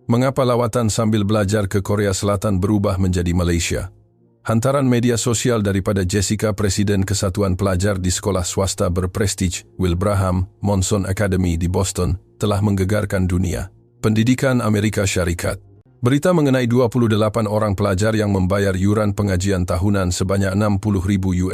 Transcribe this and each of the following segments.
Mengapa lawatan sambil belajar ke Korea Selatan berubah menjadi Malaysia? Hantaran media sosial daripada Jessica, Presiden Kesatuan Pelajar di sekolah swasta berprestij Wilbraham Monson Academy di Boston, telah menggegarkan dunia pendidikan Amerika Syarikat. Berita mengenai 28 orang pelajar yang membayar yuran pengajian tahunan sebanyak $60,000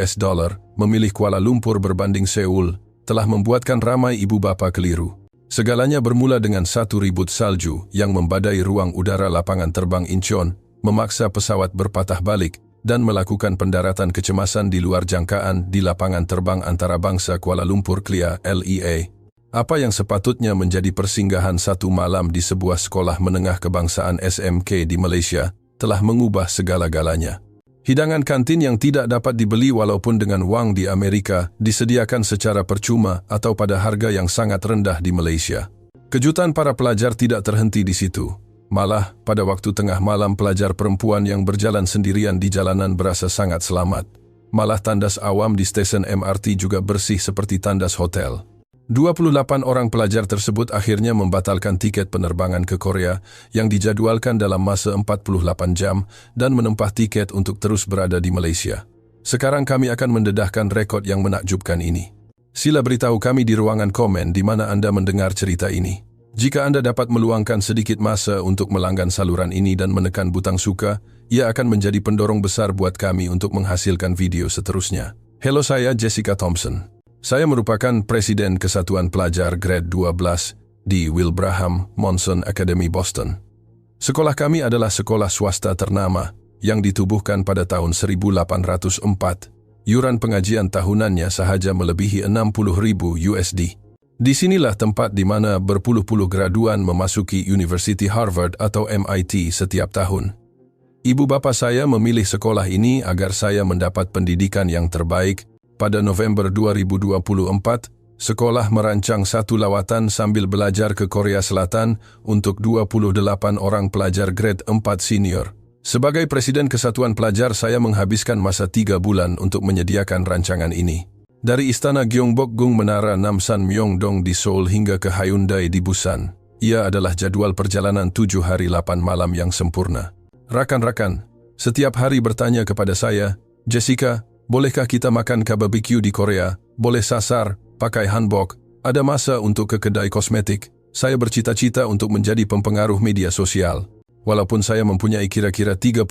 memilih Kuala Lumpur berbanding Seoul telah membuatkan ramai ibu bapa keliru. Segalanya bermula dengan satu ribut salju yang membadai ruang udara lapangan terbang Incheon, memaksa pesawat berpatah balik dan melakukan pendaratan kecemasan di luar jangkaan di lapangan terbang antarabangsa Kuala Lumpur KLIA LEA. Apa yang sepatutnya menjadi persinggahan satu malam di sebuah sekolah menengah kebangsaan SMK di Malaysia telah mengubah segala-galanya. Hidangan kantin yang tidak dapat dibeli walaupun dengan wang di Amerika disediakan secara percuma atau pada harga yang sangat rendah di Malaysia. Kejutan para pelajar tidak terhenti di situ. Malah, pada waktu tengah malam pelajar perempuan yang berjalan sendirian di jalanan berasa sangat selamat. Malah tandas awam di stesen MRT juga bersih seperti tandas hotel. 28 orang pelajar tersebut akhirnya membatalkan tiket penerbangan ke Korea yang dijadwalkan dalam masa 48 jam dan menempah tiket untuk terus berada di Malaysia. Sekarang kami akan mendedahkan rekod yang menakjubkan ini. Sila beritahu kami di ruangan komen di mana Anda mendengar cerita ini. Jika Anda dapat meluangkan sedikit masa untuk melanggan saluran ini dan menekan butang suka, ia akan menjadi pendorong besar buat kami untuk menghasilkan video seterusnya. Hello, saya Jessica Thompson. Saya merupakan Presiden Kesatuan Pelajar Grade 12 di Wilbraham Monson Academy Boston. Sekolah kami adalah sekolah swasta ternama yang ditubuhkan pada tahun 1804. Yuran pengajian tahunannya sahaja melebihi $60,000. Di sinilah tempat di mana berpuluh-puluh graduan memasuki University Harvard atau MIT setiap tahun. Ibu bapa saya memilih sekolah ini agar saya mendapat pendidikan yang terbaik. Pada November 2024, sekolah merancang satu lawatan sambil belajar ke Korea Selatan untuk 28 orang pelajar grade 4 senior. Sebagai Presiden Kesatuan Pelajar, saya menghabiskan masa 3 bulan untuk menyediakan rancangan ini. Dari Istana Gyeongbokgung Menara Namsan Myeongdong di Seoul hingga ke Hyundai di Busan. Ia adalah jadwal perjalanan 7 hari 8 malam yang sempurna. Rakan-rakan, setiap hari bertanya kepada saya, Jessica, bolehkah kita makan barbecue di Korea? Boleh sasar, pakai hanbok, ada masa untuk ke kedai kosmetik. Saya bercita-cita untuk menjadi pempengaruh media sosial. Walaupun saya mempunyai kira-kira 30,000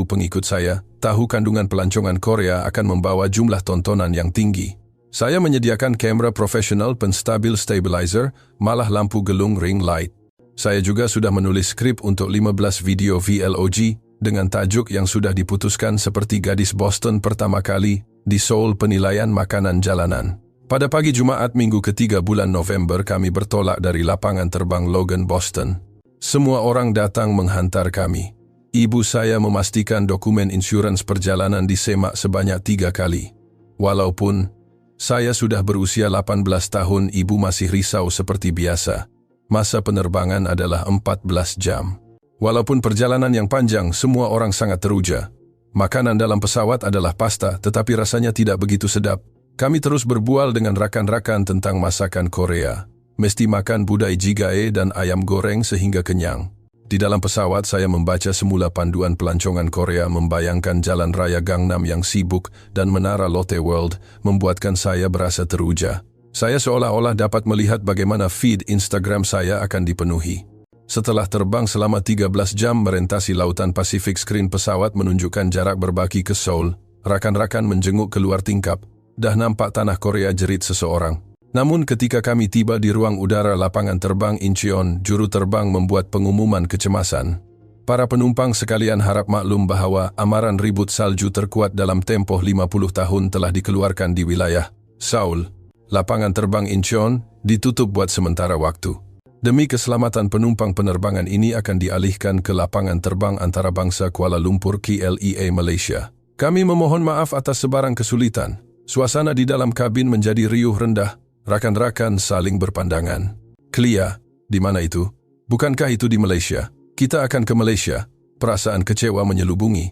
pengikut saya, tahu kandungan pelancongan Korea akan membawa jumlah tontonan yang tinggi. Saya menyediakan kamera profesional penstabil stabilizer, malah lampu gelung ring light. Saya juga sudah menulis skrip untuk 15 video vlog, dengan tajuk yang sudah diputuskan seperti gadis Boston pertama kali di Seoul penilaian makanan jalanan. Pada pagi Jumat minggu ketiga bulan November kami bertolak dari lapangan terbang Logan, Boston. Semua orang datang menghantar kami. Ibu saya memastikan dokumen insurans perjalanan disemak sebanyak 3 kali. Walaupun saya sudah berusia 18 tahun, ibu masih risau seperti biasa. Masa penerbangan adalah 14 jam. Walaupun perjalanan yang panjang, semua orang sangat teruja. Makanan dalam pesawat adalah pasta, tetapi rasanya tidak begitu sedap. Kami terus berbual dengan rakan-rakan tentang masakan Korea. Mesti makan budai jigae dan ayam goreng sehingga kenyang. Di dalam pesawat saya membaca semula panduan pelancongan Korea membayangkan jalan raya Gangnam yang sibuk dan menara Lotte World membuatkan saya berasa teruja. Saya seolah-olah dapat melihat bagaimana feed Instagram saya akan dipenuhi. Setelah terbang selama 13 jam merentasi lautan Pasifik, skrin pesawat menunjukkan jarak berbaki ke Seoul. Rakan-rakan menjenguk keluar tingkap. Dah nampak tanah Korea, jerit seseorang. Namun ketika kami tiba di ruang udara lapangan terbang Incheon, juru terbang membuat pengumuman kecemasan. Para penumpang sekalian harap maklum bahwa amaran ribut salju terkuat dalam tempoh 50 tahun telah dikeluarkan di wilayah Seoul. Lapangan terbang Incheon ditutup buat sementara waktu. Demi keselamatan penumpang, penerbangan ini akan dialihkan ke lapangan terbang antarabangsa Kuala Lumpur KLEA Malaysia. Kami memohon maaf atas sebarang kesulitan. Suasana di dalam kabin menjadi riuh rendah. Rakan-rakan saling berpandangan. KLIA, di mana itu? Bukankah itu di Malaysia? Kita akan ke Malaysia. Perasaan kecewa menyelubungi.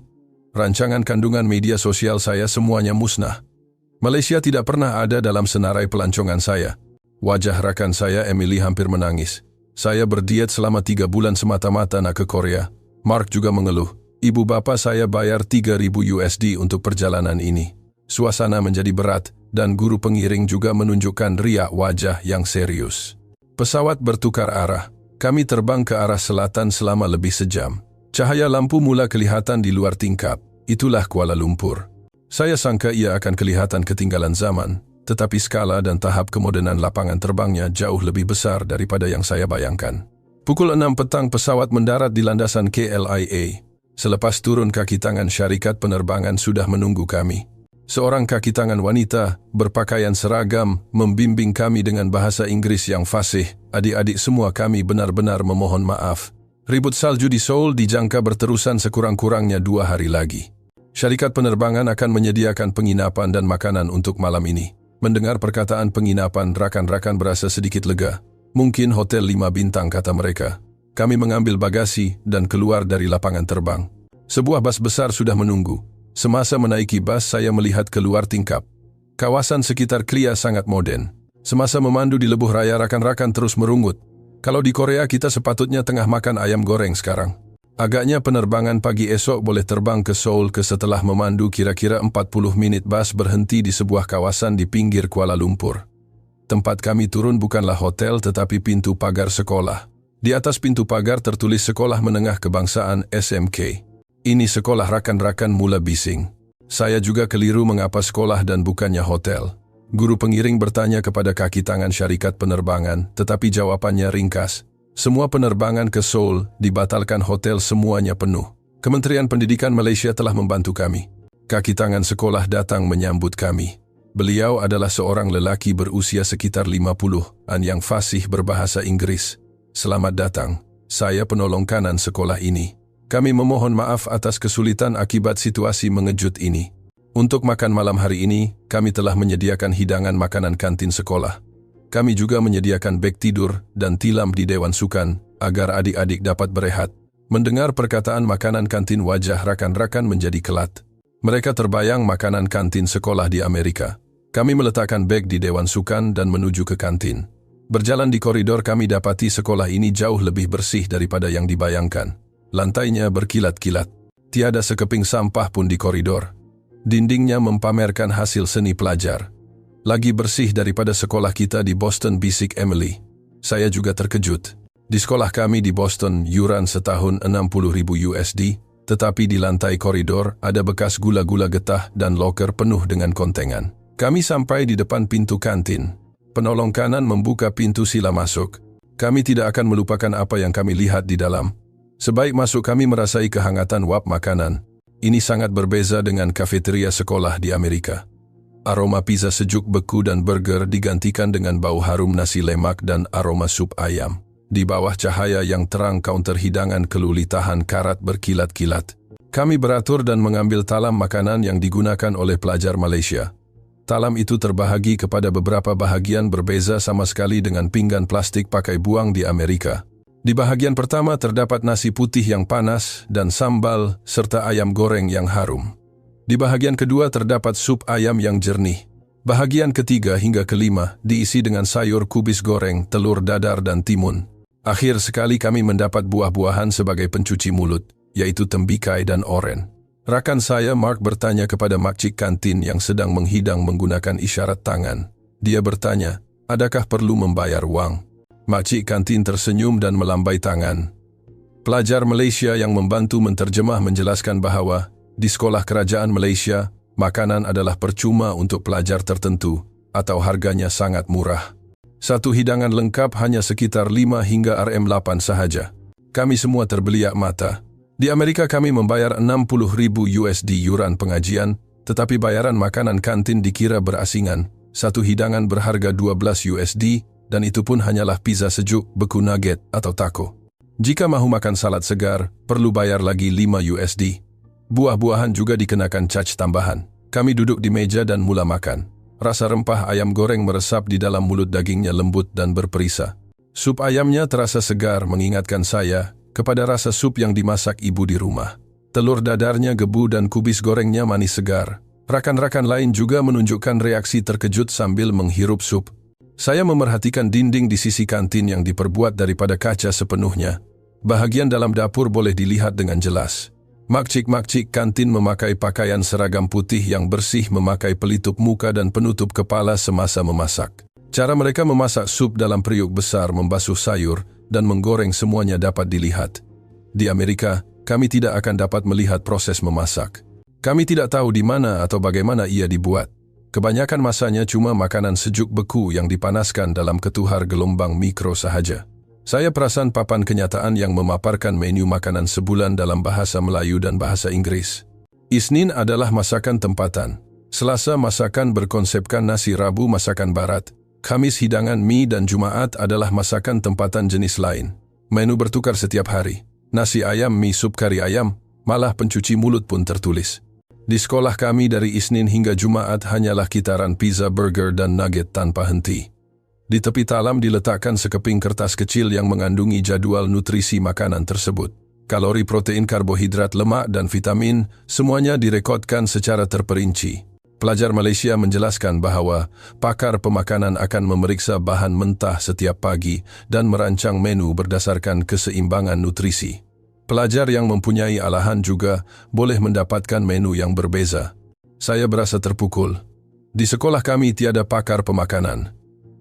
Rancangan kandungan media sosial saya semuanya musnah. Malaysia tidak pernah ada dalam senarai pelancongan saya. Wajah rakan saya, Emily, hampir menangis. Saya berdiet selama 3 bulan semata-mata nak ke Korea. Mark juga mengeluh. Ibu bapa saya bayar 3.000 USD untuk perjalanan ini. Suasana menjadi berat dan guru pengiring juga menunjukkan riak wajah yang serius. Pesawat bertukar arah. Kami terbang ke arah selatan selama lebih sejam. Cahaya lampu mula kelihatan di luar tingkap. Itulah Kuala Lumpur. Saya sangka ia akan kelihatan ketinggalan zaman, tetapi skala dan tahap kemodenan lapangan terbangnya jauh lebih besar daripada yang saya bayangkan. Pukul 6 petang pesawat mendarat di landasan KLIA. Selepas turun, kaki tangan syarikat penerbangan sudah menunggu kami. Seorang kaki tangan wanita berpakaian seragam membimbing kami dengan bahasa Inggris yang fasih. Adik-adik semua kami benar-benar memohon maaf. Ribut salju di Seoul dijangka berterusan sekurang-kurangnya 2 hari lagi. Syarikat penerbangan akan menyediakan penginapan dan makanan untuk malam ini. Mendengar perkataan penginapan, rakan-rakan berasa sedikit lega. Mungkin hotel 5 bintang, kata mereka. Kami mengambil bagasi dan keluar dari lapangan terbang. Sebuah bas besar sudah menunggu. Semasa menaiki bas, saya melihat keluar tingkap. Kawasan sekitar Klia sangat moden. Semasa memandu di Lebuh Raya, rakan-rakan terus merungut. Kalau di Korea kita sepatutnya tengah makan ayam goreng sekarang. Agaknya penerbangan pagi esok boleh terbang ke Seoul setelah memandu kira-kira 40 menit. Bas berhenti di sebuah kawasan di pinggir Kuala Lumpur. Tempat kami turun bukanlah hotel tetapi pintu pagar sekolah. Di atas pintu pagar tertulis Sekolah Menengah Kebangsaan SMK. Ini sekolah. Rakan-rakan mula bising. Saya juga keliru mengapa sekolah dan bukannya hotel. Guru pengiring bertanya kepada kaki tangan syarikat penerbangan, tetapi jawabannya ringkas. Semua penerbangan ke Seoul dibatalkan, hotel semuanya penuh. Kementerian Pendidikan Malaysia telah membantu kami. Kaki tangan sekolah datang menyambut kami. Beliau adalah seorang lelaki berusia sekitar 50-an yang fasih berbahasa Inggris. Selamat datang, saya penolong kanan sekolah ini. Kami memohon maaf atas kesulitan akibat situasi mengejut ini. Untuk makan malam hari ini, kami telah menyediakan hidangan makanan kantin sekolah. Kami juga menyediakan beg tidur dan tilam di Dewan Sukan agar adik-adik dapat berehat. Mendengar perkataan makanan kantin, wajah rakan-rakan menjadi kelat. Mereka terbayang makanan kantin sekolah di Amerika. Kami meletakkan beg di Dewan Sukan dan menuju ke kantin. Berjalan di koridor, kami dapati sekolah ini jauh lebih bersih daripada yang dibayangkan. Lantainya berkilat-kilat. Tiada sekeping sampah pun di koridor. Dindingnya mempamerkan hasil seni pelajar. Lagi bersih daripada sekolah kita di Boston Basic Emily. Saya juga terkejut. Di sekolah kami di Boston, yuran setahun 60.000 USD, tetapi di lantai koridor ada bekas gula-gula getah dan loker penuh dengan kontengan. Kami sampai di depan pintu kantin. Penolong kanan membuka pintu, sila masuk. Kami tidak akan melupakan apa yang kami lihat di dalam. Sebaik masuk, kami merasai kehangatan wap makanan. Ini sangat berbeza dengan kafeteria sekolah di Amerika. Aroma pizza sejuk beku dan burger digantikan dengan bau harum nasi lemak dan aroma sup ayam. Di bawah cahaya yang terang, kaunter hidangan kelulitahan karat berkilat-kilat. Kami beratur dan mengambil talam makanan yang digunakan oleh pelajar Malaysia. Talam itu terbahagi kepada beberapa bahagian berbeza sama sekali dengan pinggan plastik pakai buang di Amerika. Di bahagian pertama terdapat nasi putih yang panas dan sambal serta ayam goreng yang harum. Di bahagian kedua terdapat sup ayam yang jernih. Bahagian ketiga hingga kelima diisi dengan sayur kubis goreng, telur dadar dan timun. Akhir sekali kami mendapat buah-buahan sebagai pencuci mulut, yaitu tembikai dan oren. Rakan saya Mark bertanya kepada makcik kantin yang sedang menghidang menggunakan isyarat tangan. Dia bertanya, adakah perlu membayar wang? Makcik kantin tersenyum dan melambai tangan. Pelajar Malaysia yang membantu menterjemah menjelaskan bahawa di sekolah kerajaan Malaysia, makanan adalah percuma untuk pelajar tertentu atau harganya sangat murah. Satu hidangan lengkap hanya sekitar 5 hingga RM8 sahaja. Kami semua terbeliak mata. Di Amerika kami membayar 60.000 USD yuran pengajian, tetapi bayaran makanan kantin dikira berasingan. Satu hidangan berharga 12 USD dan itu pun hanyalah pizza sejuk, beku nugget atau taco. Jika mahu makan salad segar, perlu bayar lagi 5 USD. Buah-buahan juga dikenakan caj tambahan. Kami duduk di meja dan mula makan. Rasa rempah ayam goreng meresap di dalam mulut, dagingnya lembut dan berperisa. Sup ayamnya terasa segar, mengingatkan saya kepada rasa sup yang dimasak ibu di rumah. Telur dadarnya gebu dan kubis gorengnya manis segar. Rakan-rakan lain juga menunjukkan reaksi terkejut sambil menghirup sup. Saya memerhatikan dinding di sisi kantin yang diperbuat daripada kaca sepenuhnya. Bahagian dalam dapur boleh dilihat dengan jelas. Makcik-makcik kantin memakai pakaian seragam putih yang bersih, memakai pelitup muka dan penutup kepala semasa memasak. Cara mereka memasak sup dalam periuk besar, membasuh sayur, dan menggoreng semuanya dapat dilihat. Di Amerika, kami tidak akan dapat melihat proses memasak. Kami tidak tahu di mana atau bagaimana ia dibuat. Kebanyakan masanya cuma makanan sejuk beku yang dipanaskan dalam ketuhar gelombang mikro sahaja. Saya perasan papan kenyataan yang memaparkan menu makanan sebulan dalam bahasa Melayu dan bahasa Inggris. Isnin adalah masakan tempatan. Selasa masakan berkonsepkan nasi, Rabu masakan barat. Khamis hidangan mie dan Jumaat adalah masakan tempatan jenis lain. Menu bertukar setiap hari. Nasi ayam, mie, sup kari ayam, malah pencuci mulut pun tertulis. Di sekolah kami dari Isnin hingga Jumaat hanyalah kitaran pizza, burger dan nugget tanpa henti. Di tepi talam diletakkan sekeping kertas kecil yang mengandungi jadwal nutrisi makanan tersebut. Kalori, protein, karbohidrat, lemak dan vitamin, semuanya direkodkan secara terperinci. Pelajar Malaysia menjelaskan bahawa pakar pemakanan akan memeriksa bahan mentah setiap pagi dan merancang menu berdasarkan keseimbangan nutrisi. Pelajar yang mempunyai alahan juga boleh mendapatkan menu yang berbeza. Saya berasa terpukul. Di sekolah kami tiada pakar pemakanan.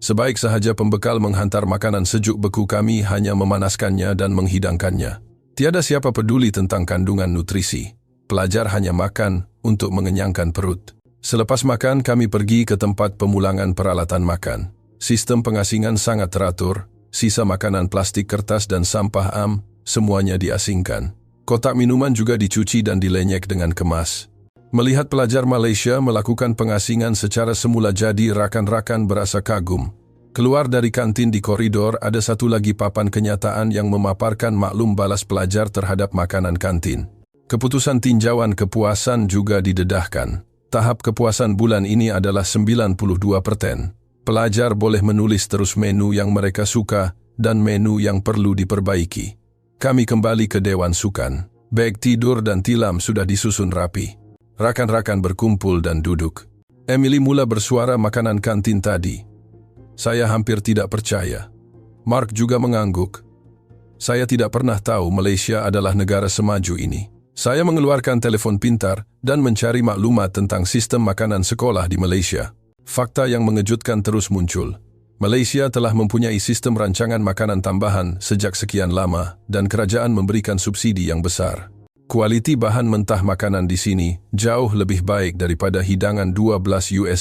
Sebaik sahaja pembekal menghantar makanan sejuk beku, kami hanya memanaskannya dan menghidangkannya. Tiada siapa peduli tentang kandungan nutrisi. Pelajar hanya makan untuk mengenyangkan perut. Selepas makan, kami pergi ke tempat pemulangan peralatan makan. Sistem pengasingan sangat teratur. Sisa makanan, plastik, kertas dan sampah semuanya diasingkan. Kotak minuman juga dicuci dan dilenyek dengan kemas. Melihat pelajar Malaysia melakukan pengasingan secara semula jadi, rakan-rakan berasa kagum. Keluar dari kantin di koridor, ada satu lagi papan kenyataan yang memaparkan maklum balas pelajar terhadap makanan kantin. Keputusan tinjauan kepuasan juga didedahkan. Tahap kepuasan bulan ini adalah 92%. Pelajar boleh menulis terus menu yang mereka suka dan menu yang perlu diperbaiki. Kami kembali ke Dewan Sukan. Beg tidur dan tilam sudah disusun rapi. Rakan-rakan berkumpul dan duduk. Emily mula bersuara makanan kantin tadi. Saya hampir tidak percaya. Mark juga mengangguk. Saya tidak pernah tahu Malaysia adalah negara semaju ini. Saya mengeluarkan telefon pintar dan mencari maklumat tentang sistem makanan sekolah di Malaysia. Fakta yang mengejutkan terus muncul. Malaysia telah mempunyai sistem rancangan makanan tambahan sejak sekian lama dan kerajaan memberikan subsidi yang besar. Kualiti bahan mentah makanan di sini jauh lebih baik daripada hidangan $12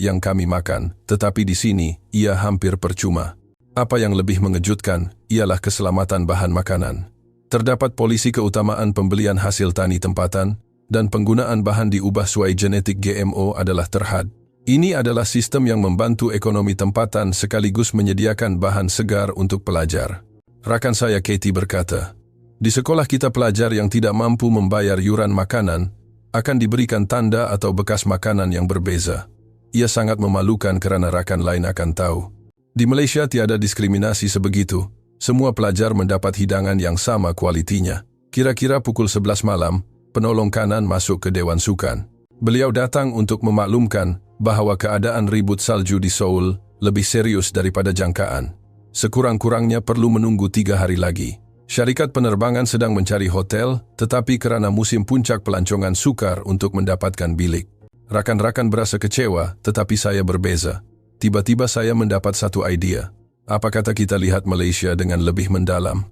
yang kami makan, tetapi di sini ia hampir percuma. Apa yang lebih mengejutkan ialah keselamatan bahan makanan. Terdapat polisi keutamaan pembelian hasil tani tempatan dan penggunaan bahan diubah sesuai genetik GMO adalah terhad. Ini adalah sistem yang membantu ekonomi tempatan sekaligus menyediakan bahan segar untuk pelajar. Rakan saya Katie berkata, di sekolah kita pelajar yang tidak mampu membayar yuran makanan akan diberikan tanda atau bekas makanan yang berbeza. Ia sangat memalukan kerana rakan lain akan tahu. Di Malaysia tiada diskriminasi sebegitu. Semua pelajar mendapat hidangan yang sama kualitinya. Kira-kira pukul 11 malam, penolong kanan masuk ke Dewan Sukan. Beliau datang untuk memaklumkan bahawa keadaan ribut salju di Seoul lebih serius daripada jangkaan. Sekurang-kurangnya perlu menunggu 3 hari lagi. Syarikat penerbangan sedang mencari hotel, tetapi kerana musim puncak pelancongan sukar untuk mendapatkan bilik. Rakan-rakan berasa kecewa, tetapi saya berbeza. Tiba-tiba saya mendapat satu idea. Apa kata kita lihat Malaysia dengan lebih mendalam?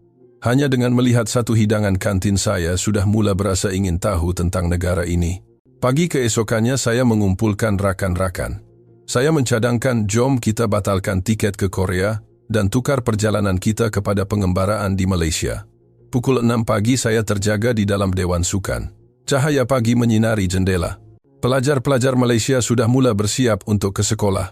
Hanya dengan melihat satu hidangan kantin saya sudah mula berasa ingin tahu tentang negara ini. Pagi keesokannya saya mengumpulkan rakan-rakan. Saya mencadangkan jom kita batalkan tiket ke Korea dan tukar perjalanan kita kepada pengembaraan di Malaysia. Pukul 6 pagi saya terjaga di dalam Dewan Sukan. Cahaya pagi menyinari jendela. Pelajar-pelajar Malaysia sudah mula bersiap untuk ke sekolah.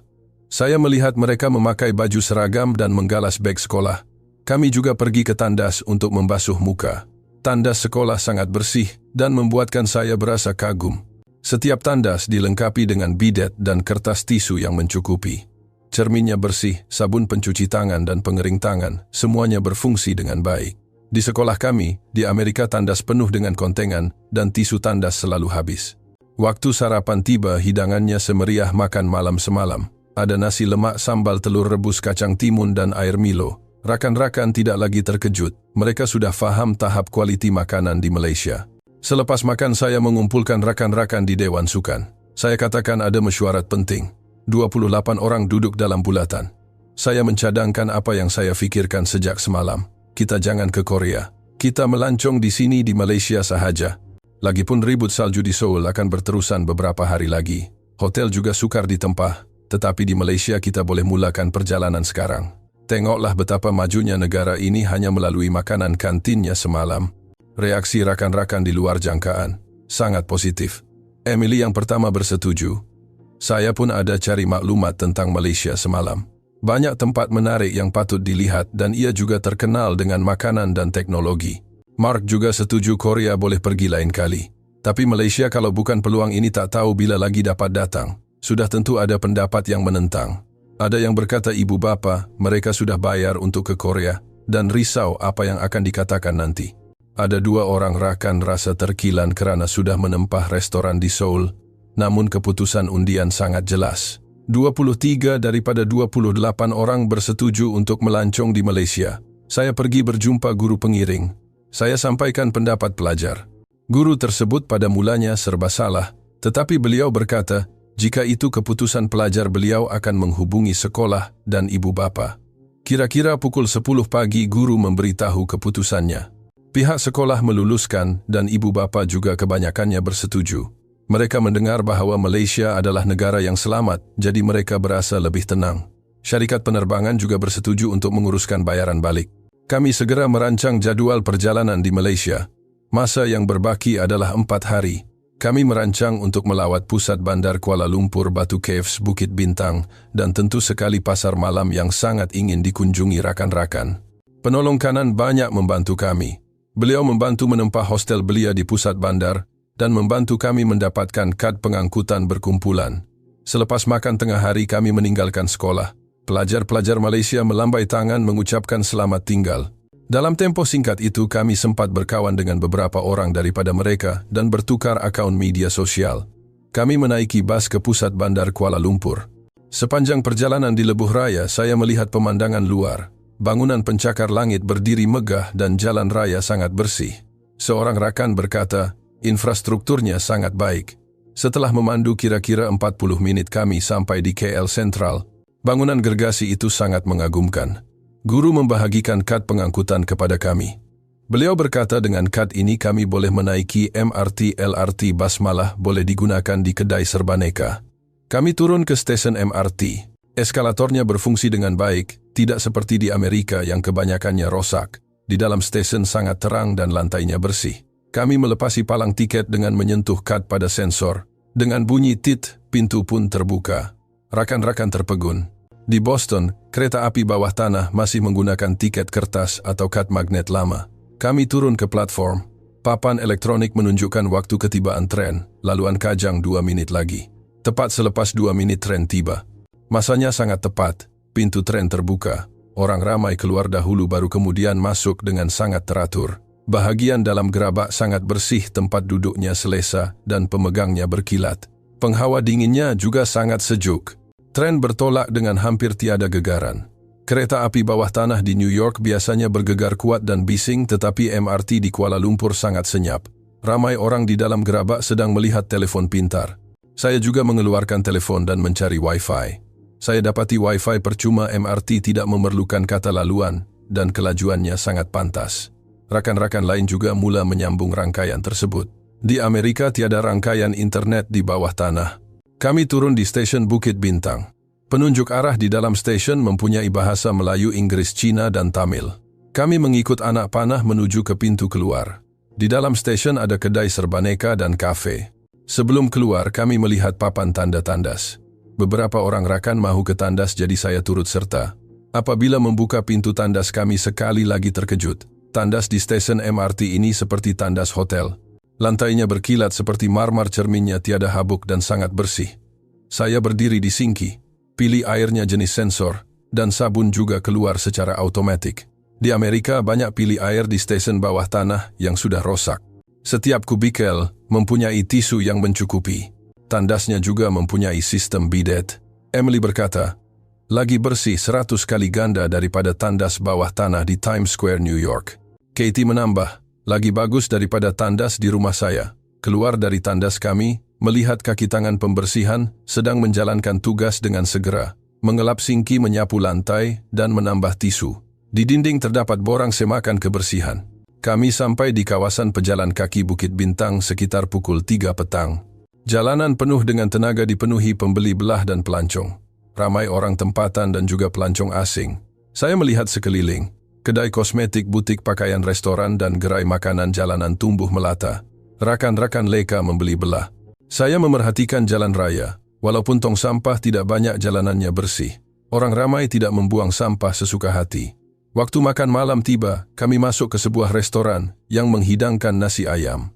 Saya melihat mereka memakai baju seragam dan menggalas beg sekolah. Kami juga pergi ke tandas untuk membasuh muka. Tandas sekolah sangat bersih dan membuatkan saya berasa kagum. Setiap tandas dilengkapi dengan bidet dan kertas tisu yang mencukupi. Cerminnya bersih, sabun pencuci tangan dan pengering tangan, semuanya berfungsi dengan baik. Di sekolah kami, di Amerika tandas penuh dengan kontengan dan tisu tandas selalu habis. Waktu sarapan tiba, hidangannya semeriah makan malam semalam. Ada nasi lemak, sambal telur rebus, kacang timun, dan air Milo. Rakan-rakan tidak lagi terkejut. Mereka sudah faham tahap kualiti makanan di Malaysia. Selepas makan, saya mengumpulkan rakan-rakan di Dewan Sukan. Saya katakan ada mesyuarat penting. 28 orang duduk dalam bulatan. Saya mencadangkan apa yang saya fikirkan sejak semalam. Kita jangan ke Korea. Kita melancong di sini di Malaysia sahaja. Lagipun ribut salju di Seoul akan berterusan beberapa hari lagi. Hotel juga sukar ditempah. Tetapi di Malaysia kita boleh mulakan perjalanan sekarang. Tengoklah betapa majunya negara ini hanya melalui makanan kantinnya semalam. Reaksi rakan-rakan di luar jangkaan. Sangat positif. Emily yang pertama bersetuju. Saya pun ada cari maklumat tentang Malaysia semalam. Banyak tempat menarik yang patut dilihat dan ia juga terkenal dengan makanan dan teknologi. Mark juga setuju Korea boleh pergi lain kali. Tapi Malaysia kalau bukan peluang ini tak tahu bila lagi dapat datang. Sudah tentu ada pendapat yang menentang. Ada yang berkata ibu bapa, mereka sudah bayar untuk ke Korea dan risau apa yang akan dikatakan nanti. Ada 2 orang rakan rasa terkilan kerana sudah menempah restoran di Seoul, namun keputusan undian sangat jelas. 23 daripada 28 orang bersetuju untuk melancong di Malaysia. Saya pergi berjumpa guru pengiring. Saya sampaikan pendapat pelajar. Guru tersebut pada mulanya serba salah, tetapi beliau berkata, jika itu keputusan pelajar, beliau akan menghubungi sekolah dan ibu bapa. Kira-kira pukul 10 pagi guru memberitahu keputusannya. Pihak sekolah meluluskan dan ibu bapa juga kebanyakannya bersetuju. Mereka mendengar bahawa Malaysia adalah negara yang selamat, jadi mereka berasa lebih tenang. Syarikat penerbangan juga bersetuju untuk menguruskan bayaran balik. Kami segera merancang jadual perjalanan di Malaysia. Masa yang berbaki adalah 4 hari. Kami merancang untuk melawat pusat bandar Kuala Lumpur, Batu Caves, Bukit Bintang, dan tentu sekali pasar malam yang sangat ingin dikunjungi rakan-rakan. Penolong kanan banyak membantu kami. Beliau membantu menempah hostel belia di pusat bandar dan membantu kami mendapatkan kad pengangkutan berkumpulan. Selepas makan tengah hari kami meninggalkan sekolah. Pelajar-pelajar Malaysia melambai tangan mengucapkan selamat tinggal. Dalam tempoh singkat itu kami sempat berkawan dengan beberapa orang daripada mereka dan bertukar akaun media sosial. Kami menaiki bas ke pusat bandar Kuala Lumpur. Sepanjang perjalanan di Lebuh Raya saya melihat pemandangan luar. Bangunan pencakar langit berdiri megah dan jalan raya sangat bersih. Seorang rakan berkata, infrastrukturnya sangat baik. Setelah memandu kira-kira 40 menit kami sampai di KL Sentral. Bangunan gergasi itu sangat mengagumkan. Guru membahagikan kad pengangkutan kepada kami. Beliau berkata dengan kad ini kami boleh menaiki MRT, LRT, bas malah boleh digunakan di kedai serbaneka. Kami turun ke stesen MRT. Eskalatornya berfungsi dengan baik, tidak seperti di Amerika yang kebanyakannya rosak. Di dalam stesen sangat terang dan lantainya bersih. Kami melepasi palang tiket dengan menyentuh kad pada sensor. Dengan bunyi tit, pintu pun terbuka. Rakan-rakan terpegun. Di Boston, kereta api bawah tanah masih menggunakan tiket kertas atau kad magnet lama. Kami turun ke platform. Papan elektronik menunjukkan waktu ketibaan tren, laluan Kajang 2 menit lagi. Tepat selepas 2 menit tren tiba. Masanya sangat tepat, pintu tren terbuka. Orang ramai keluar dahulu baru kemudian masuk dengan sangat teratur. Bahagian dalam gerabak sangat bersih, tempat duduknya selesa dan pemegangnya berkilat. Penghawa dinginnya juga sangat sejuk. Tren bertolak dengan hampir tiada gegaran. Kereta api bawah tanah di New York biasanya bergegar kuat dan bising, tetapi MRT di Kuala Lumpur sangat senyap. Ramai orang di dalam gerabak sedang melihat telefon pintar. Saya juga mengeluarkan telefon dan mencari Wi-Fi. Saya dapati Wi-Fi percuma. MRT tidak memerlukan kata laluan dan kelajuannya sangat pantas. Rakan-rakan lain juga mula menyambung rangkaian tersebut. Di Amerika tiada rangkaian internet di bawah tanah. Kami turun di stesen Bukit Bintang. Penunjuk arah di dalam stesen mempunyai bahasa Melayu, Inggris, Cina, dan Tamil. Kami mengikut anak panah menuju ke pintu keluar. Di dalam stesen ada kedai serbaneka dan kafe. Sebelum keluar, kami melihat papan tanda tandas. Beberapa orang rakan mahu ke tandas, jadi saya turut serta. Apabila membuka pintu tandas, kami sekali lagi terkejut. Tandas di stesen MRT ini seperti tandas hotel. Lantainya berkilat seperti marmer, cerminnya tiada habuk dan sangat bersih. Saya berdiri di sinki, pilih airnya jenis sensor, dan sabun juga keluar secara automatik. Di Amerika banyak pilih air di stesen bawah tanah yang sudah rosak. Setiap kubikel mempunyai tisu yang mencukupi. Tandasnya juga mempunyai sistem bidet. Emily berkata, lagi bersih 100 kali ganda daripada tandas bawah tanah di Times Square, New York. Katie menambah, lagi bagus daripada tandas di rumah saya. Keluar dari tandas kami, melihat kaki tangan pembersihan sedang menjalankan tugas dengan segera. Mengelap sinki, menyapu lantai, dan menambah tisu. Di dinding terdapat borang semakan kebersihan. Kami sampai di kawasan pejalan kaki Bukit Bintang sekitar pukul 3 petang. Jalanan penuh dengan tenaga dipenuhi pembeli belah dan pelancong. Ramai orang tempatan dan juga pelancong asing. Saya melihat sekeliling. Kedai kosmetik, butik pakaian, restoran, dan gerai makanan jalanan tumbuh melata. Rakan-rakan leka membeli belah. Saya memerhatikan jalan raya. Walaupun tong sampah tidak banyak, jalanannya bersih. Orang ramai tidak membuang sampah sesuka hati. Waktu makan malam tiba, kami masuk ke sebuah restoran yang menghidangkan nasi ayam.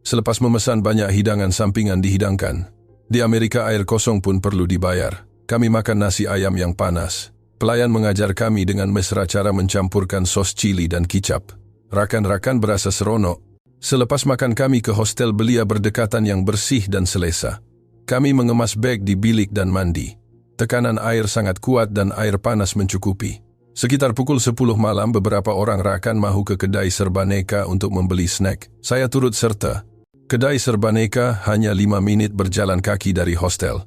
Selepas memesan, banyak hidangan sampingan dihidangkan. Di Amerika air kosong pun perlu dibayar. Kami makan nasi ayam yang panas. Pelayan mengajar kami dengan mesra cara mencampurkan sos cili dan kicap. Rakan-rakan berasa seronok. Selepas makan kami ke hostel belia berdekatan yang bersih dan selesa. Kami mengemas beg di bilik dan mandi. Tekanan air sangat kuat dan air panas mencukupi. Sekitar pukul 10 malam beberapa orang rakan mahu ke kedai serbaneka untuk membeli snack. Saya turut serta. Kedai serbaneka hanya 5 menit berjalan kaki dari hostel.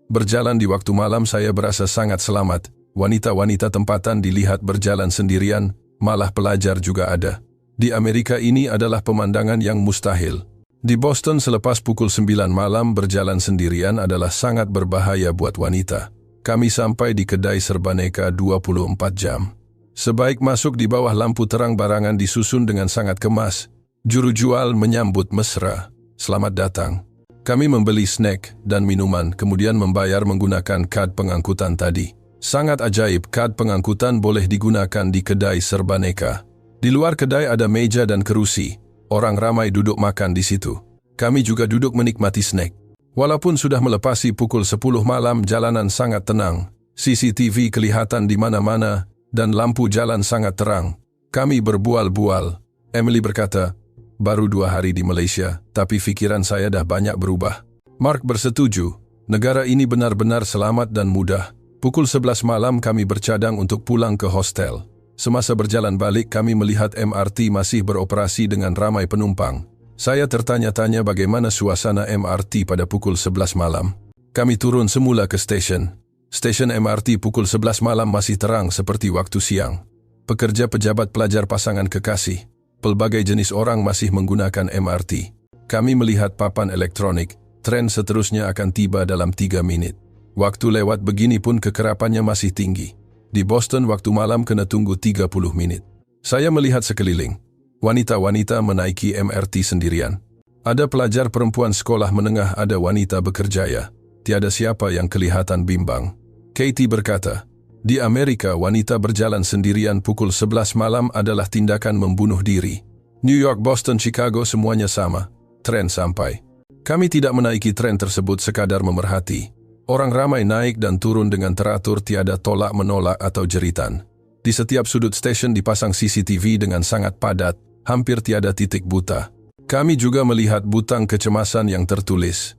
Berjalan di waktu malam saya berasa sangat selamat. Wanita-wanita tempatan dilihat berjalan sendirian, malah pelajar juga ada. Di Amerika ini adalah pemandangan yang mustahil. Di Boston selepas pukul 9 malam berjalan sendirian adalah sangat berbahaya buat wanita. Kami sampai di kedai serbaneka 24 jam. Sebaik masuk di bawah lampu terang, barangan disusun dengan sangat kemas. Juru jual menyambut mesra. Selamat datang. Kami membeli snack dan minuman, kemudian membayar menggunakan kad pengangkutan tadi. Sangat ajaib, kad pengangkutan boleh digunakan di kedai serbaneka. Di luar kedai ada meja dan kerusi. Orang ramai duduk makan di situ. Kami juga duduk menikmati snack. Walaupun sudah melepasi pukul 10 malam, jalanan sangat tenang. CCTV kelihatan di mana-mana dan lampu jalan sangat terang. Kami berbual-bual. Emily berkata, baru 2 hari di Malaysia, tapi pikiran saya dah banyak berubah. Mark bersetuju. Negara ini benar-benar selamat dan mudah. Pukul 11 malam kami bercadang untuk pulang ke hostel. Semasa berjalan balik, kami melihat MRT masih beroperasi dengan ramai penumpang. Saya tertanya-tanya bagaimana suasana MRT pada pukul 11 malam. Kami turun semula ke stesen. Stesen MRT pukul 11 malam masih terang seperti waktu siang. Pekerja, pejabat, pelajar, pasangan kekasih, pelbagai jenis orang masih menggunakan MRT. Kami melihat papan elektronik, tren seterusnya akan tiba dalam 3 menit. Waktu lewat begini pun kekerapannya masih tinggi. Di Boston waktu malam kena tunggu 30 menit. Saya melihat sekeliling. Wanita-wanita menaiki MRT sendirian. Ada pelajar perempuan sekolah menengah, ada wanita bekerja. Tiada siapa yang kelihatan bimbang. Katie berkata, di Amerika wanita berjalan sendirian pukul 11 malam adalah tindakan membunuh diri. New York, Boston, Chicago semuanya sama. Tren sampai. Kami tidak menaiki tren tersebut sekadar memerhati. Orang ramai naik dan turun dengan teratur, tiada tolak-menolak atau jeritan. Di setiap sudut stesen dipasang CCTV dengan sangat padat, hampir tiada titik buta. Kami juga melihat butang kecemasan yang tertulis.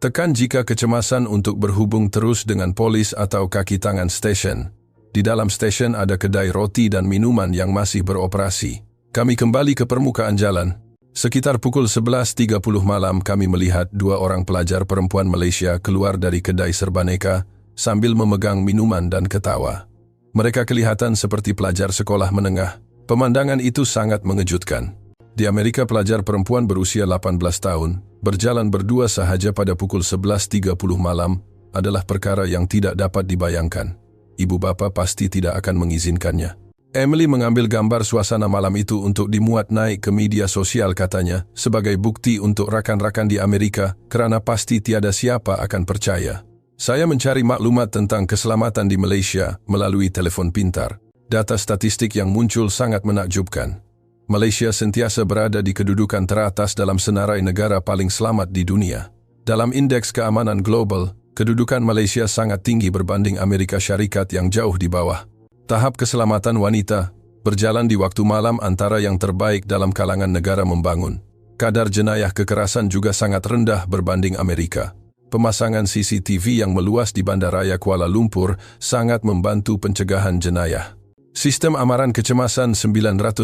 Tekan jika kecemasan untuk berhubung terus dengan polis atau kaki tangan stesen. Di dalam stesen ada kedai roti dan minuman yang masih beroperasi. Kami kembali ke permukaan jalan. Sekitar pukul 11.30 malam kami melihat 2 orang pelajar perempuan Malaysia keluar dari kedai serbaneka sambil memegang minuman dan ketawa. Mereka kelihatan seperti pelajar sekolah menengah. Pemandangan itu sangat mengejutkan. Di Amerika pelajar perempuan berusia 18 tahun berjalan berdua sahaja pada pukul 11.30 malam adalah perkara yang tidak dapat dibayangkan. Ibu bapa pasti tidak akan mengizinkannya. Emily mengambil gambar suasana malam itu untuk dimuat naik ke media sosial, katanya, sebagai bukti untuk rakan-rakan di Amerika, kerana pasti tiada siapa akan percaya. Saya mencari maklumat tentang keselamatan di Malaysia melalui telefon pintar. Data statistik yang muncul sangat menakjubkan. Malaysia sentiasa berada di kedudukan teratas dalam senarai negara paling selamat di dunia. Dalam indeks keamanan global, kedudukan Malaysia sangat tinggi berbanding Amerika Syarikat yang jauh di bawah. Tahap keselamatan wanita berjalan di waktu malam antara yang terbaik dalam kalangan negara membangun. Kadar jenayah kekerasan juga sangat rendah berbanding Amerika. Pemasangan CCTV yang meluas di Bandaraya Kuala Lumpur sangat membantu pencegahan jenayah. Sistem amaran kecemasan 999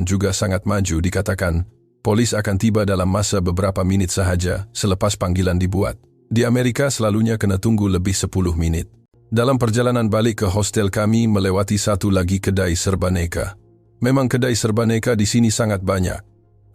juga sangat maju dikatakan. Polis akan tiba dalam masa beberapa minit sahaja selepas panggilan dibuat. Di Amerika selalunya kena tunggu lebih 10 menit. Dalam perjalanan balik ke hostel kami melewati satu lagi kedai serbaneka. Memang kedai serbaneka di sini sangat banyak.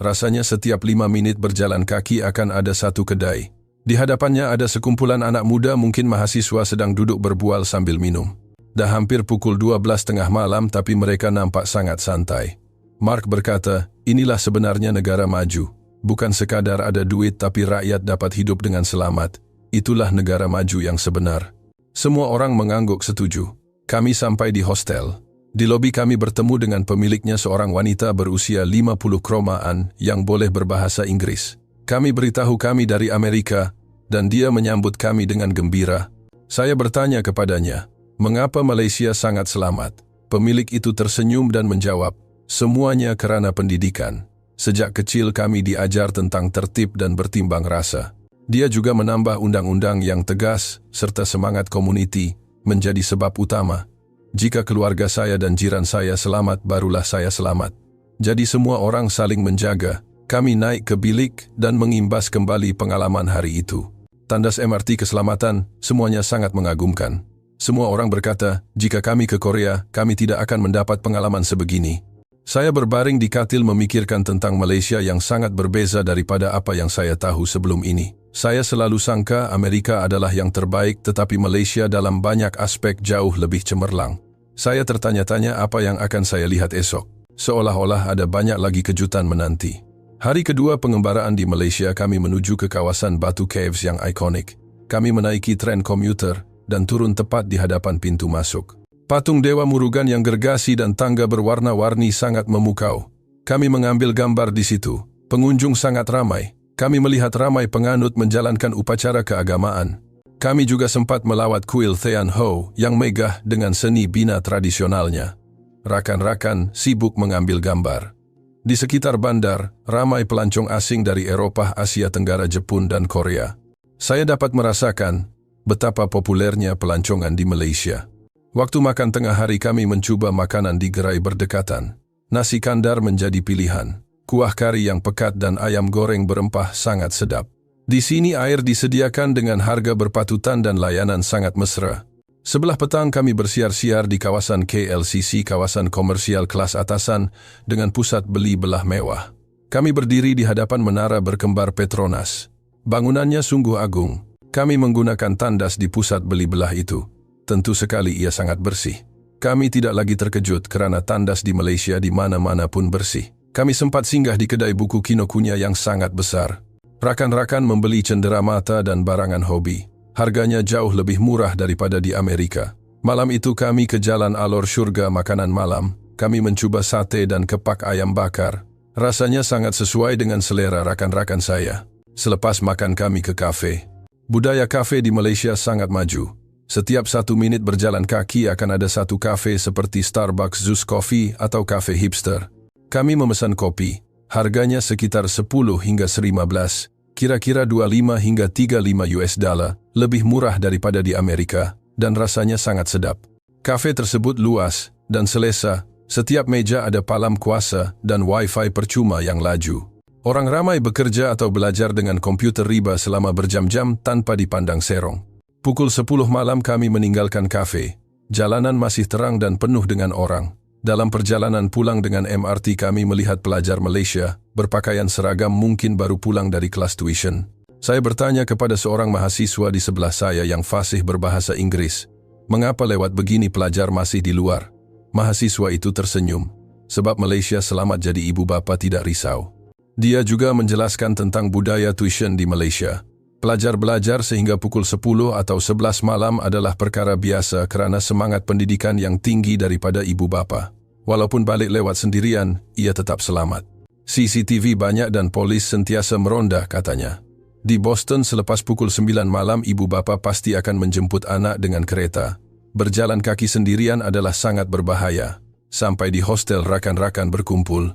Rasanya setiap 5 menit berjalan kaki akan ada satu kedai. Di hadapannya ada sekumpulan anak muda mungkin mahasiswa sedang duduk berbual sambil minum. Dah hampir pukul 12 tengah malam tapi mereka nampak sangat santai. Mark berkata, inilah sebenarnya negara maju. Bukan sekadar ada duit tapi rakyat dapat hidup dengan selamat. Itulah negara maju yang sebenar. Semua orang mengangguk setuju. Kami sampai di hostel. Di lobi kami bertemu dengan pemiliknya seorang wanita berusia 50 kromaan yang boleh berbahasa Inggris. Kami beritahu kami dari Amerika dan dia menyambut kami dengan gembira. Saya bertanya kepadanya, mengapa Malaysia sangat selamat? Pemilik itu tersenyum dan menjawab, semuanya kerana pendidikan. Sejak kecil kami diajar tentang tertib dan bertimbang rasa. Dia juga menambah undang-undang yang tegas serta semangat komuniti menjadi sebab utama. Jika keluarga saya dan jiran saya selamat, barulah saya selamat. Jadi semua orang saling menjaga. Kami naik ke bilik dan mengimbas kembali pengalaman hari itu. Tandas MRT keselamatan, semuanya sangat mengagumkan. Semua orang berkata, jika kami ke Korea, kami tidak akan mendapat pengalaman sebegini. Saya berbaring di katil memikirkan tentang Malaysia yang sangat berbeza daripada apa yang saya tahu sebelum ini. Saya selalu sangka Amerika adalah yang terbaik tetapi Malaysia dalam banyak aspek jauh lebih cemerlang. Saya tertanya-tanya apa yang akan saya lihat esok. Seolah-olah ada banyak lagi kejutan menanti. Hari kedua pengembaraan di Malaysia kami menuju ke kawasan Batu Caves yang ikonik. Kami menaiki tren komuter dan turun tepat di hadapan pintu masuk. Patung Dewa Murugan yang gergasi dan tangga berwarna-warni sangat memukau. Kami mengambil gambar di situ. Pengunjung sangat ramai. Kami melihat ramai penganut menjalankan upacara keagamaan. Kami juga sempat melawat kuil Thian Ho yang megah dengan seni bina tradisionalnya. Rakan-rakan sibuk mengambil gambar. Di sekitar bandar, ramai pelancong asing dari Eropah, Asia Tenggara, Jepun, dan Korea. Saya dapat merasakan betapa populernya pelancongan di Malaysia. Waktu makan tengah hari kami mencoba makanan di gerai berdekatan. Nasi kandar menjadi pilihan. Kuah kari yang pekat dan ayam goreng berempah sangat sedap. Di sini air disediakan dengan harga berpatutan dan layanan sangat mesra. Sebelah petang kami bersiar-siar di kawasan KLCC, kawasan komersial kelas atasan dengan pusat beli belah mewah. Kami berdiri di hadapan menara berkembar Petronas. Bangunannya sungguh agung. Kami menggunakan tandas di pusat beli belah itu. Tentu sekali ia sangat bersih. Kami tidak lagi terkejut kerana tandas di Malaysia di mana-mana pun bersih. Kami sempat singgah di kedai buku Kinokuniya yang sangat besar. Rakan-rakan membeli cenderamata dan barangan hobi. Harganya jauh lebih murah daripada di Amerika. Malam itu kami ke Jalan Alor Syurga makanan malam. Kami mencuba sate dan kepak ayam bakar. Rasanya sangat sesuai dengan selera rakan-rakan saya. Selepas makan kami ke kafe. Budaya kafe di Malaysia sangat maju. Setiap 1 minit berjalan kaki akan ada satu kafe seperti Starbucks, Zeus Coffee atau kafe hipster. Kami memesan kopi. Harganya sekitar 10 hingga 15. Kira-kira 25 hingga 35 US dollar, lebih murah daripada di Amerika, dan rasanya sangat sedap. Kafe tersebut luas dan selesa, setiap meja ada palam kuasa dan wifi percuma yang laju. Orang ramai bekerja atau belajar dengan komputer riba selama berjam-jam tanpa dipandang serong. Pukul 10 malam kami meninggalkan kafe. Jalanan masih terang dan penuh dengan orang. Dalam perjalanan pulang dengan MRT kami melihat pelajar Malaysia berpakaian seragam mungkin baru pulang dari kelas tuition. Saya bertanya kepada seorang mahasiswa di sebelah saya yang fasih berbahasa Inggris, mengapa lewat begini pelajar masih di luar? Mahasiswa itu tersenyum, sebab Malaysia selamat jadi ibu bapa tidak risau. Dia juga menjelaskan tentang budaya tuition di Malaysia. Pelajar belajar sehingga pukul 10 atau 11 malam adalah perkara biasa kerana semangat pendidikan yang tinggi daripada ibu bapa. Walaupun balik lewat sendirian, ia tetap selamat. CCTV banyak dan polis sentiasa meronda, katanya. Di Boston selepas pukul 9 malam, ibu bapa pasti akan menjemput anak dengan kereta. Berjalan kaki sendirian adalah sangat berbahaya. Sampai di hostel rakan-rakan berkumpul.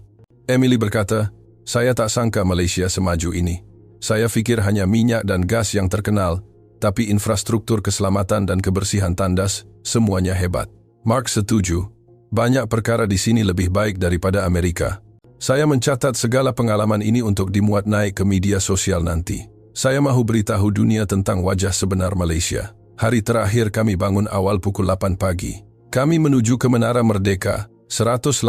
Emily berkata, saya tak sangka Malaysia semaju ini. Saya pikir hanya minyak dan gas yang terkenal, tapi infrastruktur keselamatan dan kebersihan tandas, semuanya hebat. Mark setuju. Banyak perkara di sini lebih baik daripada Amerika. Saya mencatat segala pengalaman ini untuk dimuat naik ke media sosial nanti. Saya mahu beritahu dunia tentang wajah sebenar Malaysia. Hari terakhir kami bangun awal pukul 8 pagi. Kami menuju ke Menara Merdeka, 118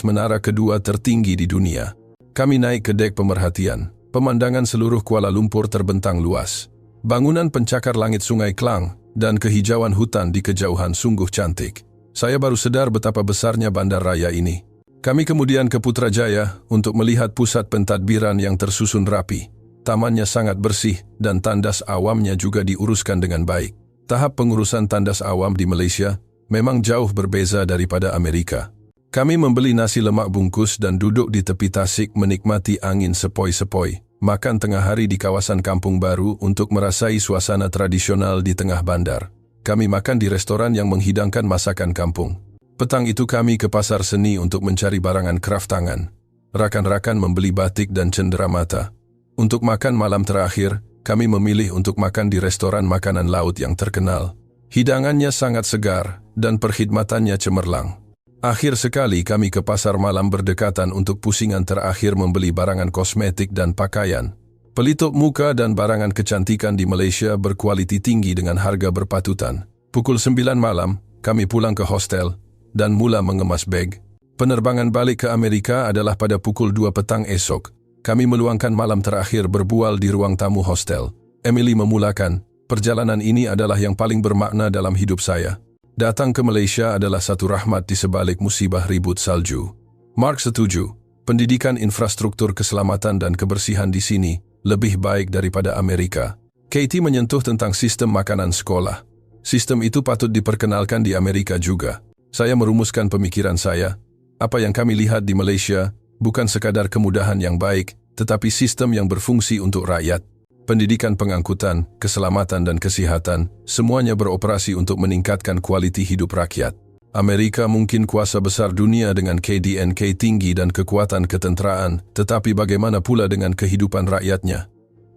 menara kedua tertinggi di dunia. Kami naik ke dek pemerhatian. Pemandangan seluruh Kuala Lumpur terbentang luas. Bangunan pencakar langit Sungai Klang dan kehijauan hutan di kejauhan sungguh cantik. Saya baru sedar betapa besarnya bandar raya ini. Kami kemudian ke Putrajaya untuk melihat pusat pentadbiran yang tersusun rapi. Tamannya sangat bersih dan tandas awamnya juga diuruskan dengan baik. Tahap pengurusan tandas awam di Malaysia memang jauh berbeza daripada Amerika. Kami membeli nasi lemak bungkus dan duduk di tepi tasik menikmati angin sepoi-sepoi. Makan tengah hari di kawasan Kampung Baru untuk merasai suasana tradisional di tengah bandar. Kami makan di restoran yang menghidangkan masakan kampung. Petang itu kami ke pasar seni untuk mencari barangan kraft tangan. Rakan-rakan membeli batik dan cenderamata. Untuk makan malam terakhir, kami memilih untuk makan di restoran makanan laut yang terkenal. Hidangannya sangat segar dan perkhidmatannya cemerlang. Akhir sekali kami ke pasar malam berdekatan untuk pusingan terakhir membeli barangan kosmetik dan pakaian. Pelitup muka dan barangan kecantikan di Malaysia berkualiti tinggi dengan harga berpatutan. Pukul 9 malam, kami pulang ke hostel dan mula mengemas beg. Penerbangan balik ke Amerika adalah pada pukul 2 petang esok. Kami meluangkan malam terakhir berbual di ruang tamu hostel. Emily memulakan, perjalanan ini adalah yang paling bermakna dalam hidup saya. Datang ke Malaysia adalah satu rahmat di sebalik musibah ribut salju. Mark setuju. Pendidikan infrastruktur keselamatan dan kebersihan di sini lebih baik daripada Amerika. Katie menyentuh tentang sistem makanan sekolah. Sistem itu patut diperkenalkan di Amerika juga. Saya merumuskan pemikiran saya. Apa yang kami lihat di Malaysia bukan sekadar kemudahan yang baik, tetapi sistem yang berfungsi untuk rakyat. Pendidikan pengangkutan, keselamatan dan kesihatan, semuanya beroperasi untuk meningkatkan kualiti hidup rakyat. Amerika mungkin kuasa besar dunia dengan KDNK tinggi dan kekuatan ketenteraan, tetapi bagaimana pula dengan kehidupan rakyatnya?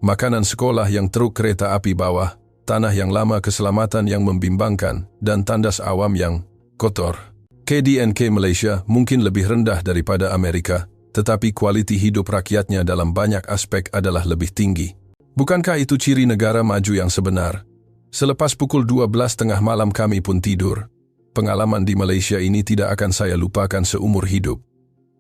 Makanan sekolah yang truk kereta api bawah, tanah yang lama keselamatan yang membimbangkan, dan tandas awam yang kotor. KDNK Malaysia mungkin lebih rendah daripada Amerika, tetapi kualiti hidup rakyatnya dalam banyak aspek adalah lebih tinggi. Bukankah itu ciri negara maju yang sebenar? Selepas pukul 12 tengah malam kami pun tidur. Pengalaman di Malaysia ini tidak akan saya lupakan seumur hidup.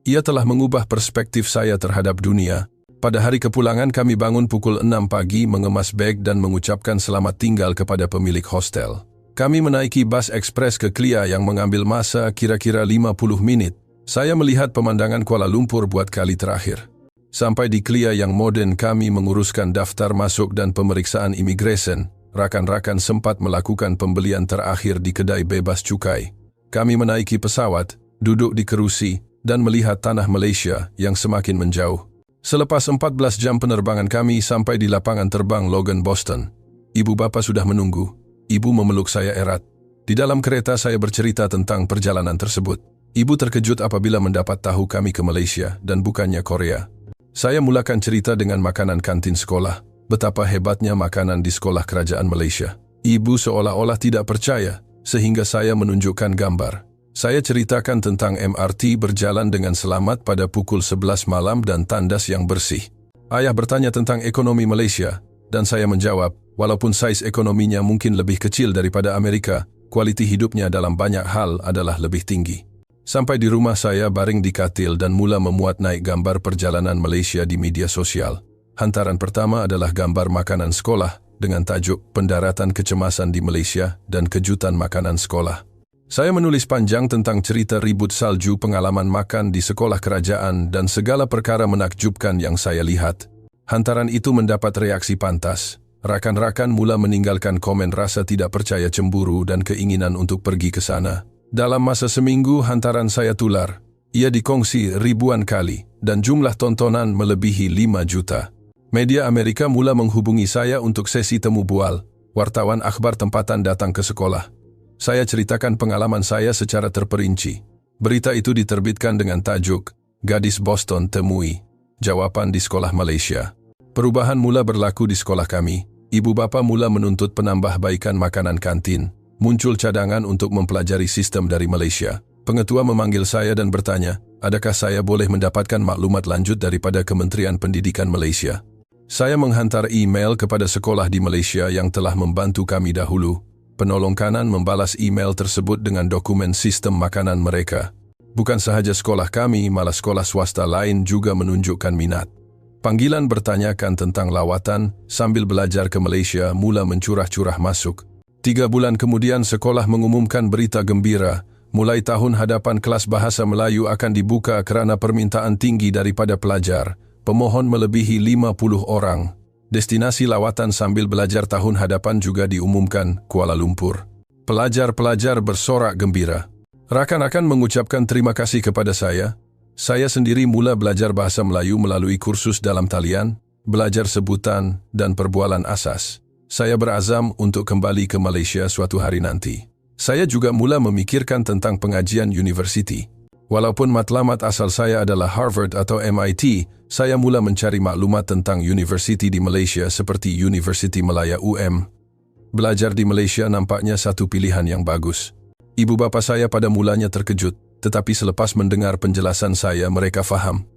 Ia telah mengubah perspektif saya terhadap dunia. Pada hari kepulangan kami bangun pukul 6 pagi mengemas beg dan mengucapkan selamat tinggal kepada pemilik hostel. Kami menaiki bas ekspres ke Klia yang mengambil masa kira-kira 50 menit. Saya melihat pemandangan Kuala Lumpur buat kali terakhir. Sampai di Klia yang moden kami menguruskan daftar masuk dan pemeriksaan imigresen. Rakan-rakan sempat melakukan pembelian terakhir di kedai bebas cukai. Kami menaiki pesawat, duduk di kerusi, dan melihat tanah Malaysia yang semakin menjauh. Selepas 14 jam penerbangan kami sampai di lapangan terbang Logan, Boston. Ibu bapa sudah menunggu. Ibu memeluk saya erat. Di dalam kereta saya bercerita tentang perjalanan tersebut. Ibu terkejut apabila mendapat tahu kami ke Malaysia dan bukannya Korea. Saya mulakan cerita dengan makanan kantin sekolah. Betapa hebatnya makanan di sekolah kerajaan Malaysia. Ibu seolah-olah tidak percaya, sehingga saya menunjukkan gambar. Saya ceritakan tentang MRT berjalan dengan selamat pada pukul 11 malam dan tandas yang bersih. Ayah bertanya tentang ekonomi Malaysia, dan saya menjawab, walaupun saiz ekonominya mungkin lebih kecil daripada Amerika, kualiti hidupnya dalam banyak hal adalah lebih tinggi. Sampai di rumah saya baring di katil dan mula memuat naik gambar perjalanan Malaysia di media sosial. Hantaran pertama adalah gambar makanan sekolah dengan tajuk Pendaratan Kecemasan di Malaysia dan Kejutan Makanan Sekolah. Saya menulis panjang tentang cerita ribut salju pengalaman makan di sekolah kerajaan dan segala perkara menakjubkan yang saya lihat. Hantaran itu mendapat reaksi pantas. Rakan-rakan mula meninggalkan komen rasa tidak percaya cemburu dan keinginan untuk pergi ke sana. Dalam masa seminggu, hantaran saya tular. Ia dikongsi ribuan kali, dan jumlah tontonan melebihi 5 juta. Media Amerika mula menghubungi saya untuk sesi temu bual. Wartawan akhbar tempatan datang ke sekolah. Saya ceritakan pengalaman saya secara terperinci. Berita itu diterbitkan dengan tajuk, Gadis Boston Temui Jawapan di Sekolah Malaysia. Perubahan mula berlaku di sekolah kami. Ibu bapa mula menuntut penambahbaikan makanan kantin. Muncul cadangan untuk mempelajari sistem dari Malaysia. Pengetua memanggil saya dan bertanya, adakah saya boleh mendapatkan maklumat lanjut daripada Kementerian Pendidikan Malaysia? Saya menghantar email kepada sekolah di Malaysia yang telah membantu kami dahulu. Penolong kanan membalas email tersebut dengan dokumen sistem makanan mereka. Bukan sahaja sekolah kami, malah sekolah swasta lain juga menunjukkan minat. Panggilan bertanyakan tentang lawatan sambil belajar ke Malaysia mula mencurah-curah masuk. 3 bulan kemudian sekolah mengumumkan berita gembira. Mulai tahun hadapan kelas bahasa Melayu akan dibuka kerana permintaan tinggi daripada pelajar. Pemohon melebihi 50 orang. Destinasi lawatan sambil belajar tahun hadapan juga diumumkan, Kuala Lumpur. Pelajar-pelajar bersorak gembira. Rakan-rakan mengucapkan terima kasih kepada saya. Saya sendiri mula belajar bahasa Melayu melalui kursus dalam talian, belajar sebutan, dan perbualan asas. Saya berazam untuk kembali ke Malaysia suatu hari nanti. Saya juga mula memikirkan tentang pengajian universiti. Walaupun matlamat asal saya adalah Harvard atau MIT, saya mula mencari maklumat tentang universiti di Malaysia seperti Universiti Malaya UM. Belajar di Malaysia nampaknya satu pilihan yang bagus. Ibu bapa saya pada mulanya terkejut, tetapi selepas mendengar penjelasan saya, mereka faham.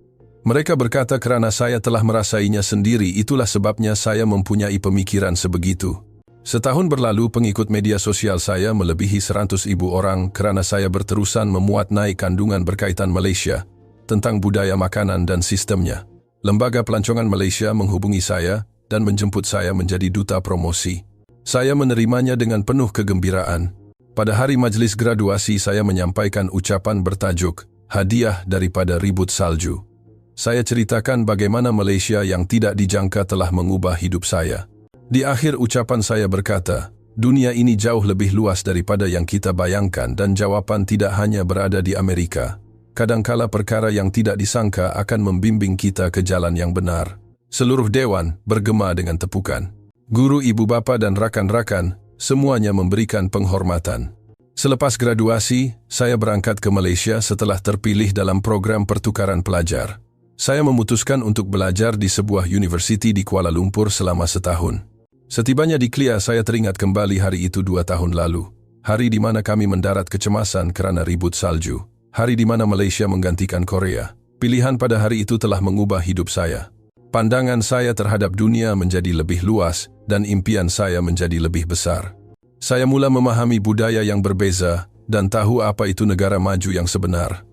Mereka berkata kerana saya telah merasainya sendiri, itulah sebabnya saya mempunyai pemikiran sebegitu. Setahun berlalu, pengikut media sosial saya melebihi 100,000 orang kerana saya berterusan memuat naik kandungan berkaitan Malaysia, tentang budaya makanan dan sistemnya. Lembaga Pelancongan Malaysia menghubungi saya dan menjemput saya menjadi duta promosi. Saya menerimanya dengan penuh kegembiraan. Pada hari majlis graduasi, saya menyampaikan ucapan bertajuk, Hadiah daripada Ribut Salju. Saya ceritakan bagaimana Malaysia yang tidak dijangka telah mengubah hidup saya. Di akhir ucapan saya berkata, dunia ini jauh lebih luas daripada yang kita bayangkan dan jawapan tidak hanya berada di Amerika. Kadangkala perkara yang tidak disangka akan membimbing kita ke jalan yang benar. Seluruh dewan bergema dengan tepukan. Guru, ibu bapa dan rakan-rakan, semuanya memberikan penghormatan. Selepas graduasi, saya berangkat ke Malaysia setelah terpilih dalam program pertukaran pelajar. Saya memutuskan untuk belajar di sebuah universiti di Kuala Lumpur selama setahun. Setibanya di Kelia, saya teringat kembali hari itu 2 tahun lalu. Hari di mana kami mendarat kecemasan kerana ribut salju. Hari di mana Malaysia menggantikan Korea. Pilihan pada hari itu telah mengubah hidup saya. Pandangan saya terhadap dunia menjadi lebih luas dan impian saya menjadi lebih besar. Saya mula memahami budaya yang berbeza dan tahu apa itu negara maju yang sebenar.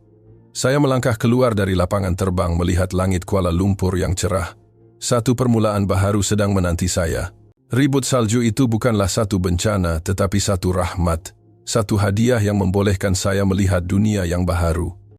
Saya melangkah keluar dari lapangan terbang melihat langit Kuala Lumpur yang cerah. Satu permulaan baharu sedang menanti saya. Ribut salju itu bukanlah satu bencana tetapi satu rahmat, satu hadiah yang membolehkan saya melihat dunia yang baharu.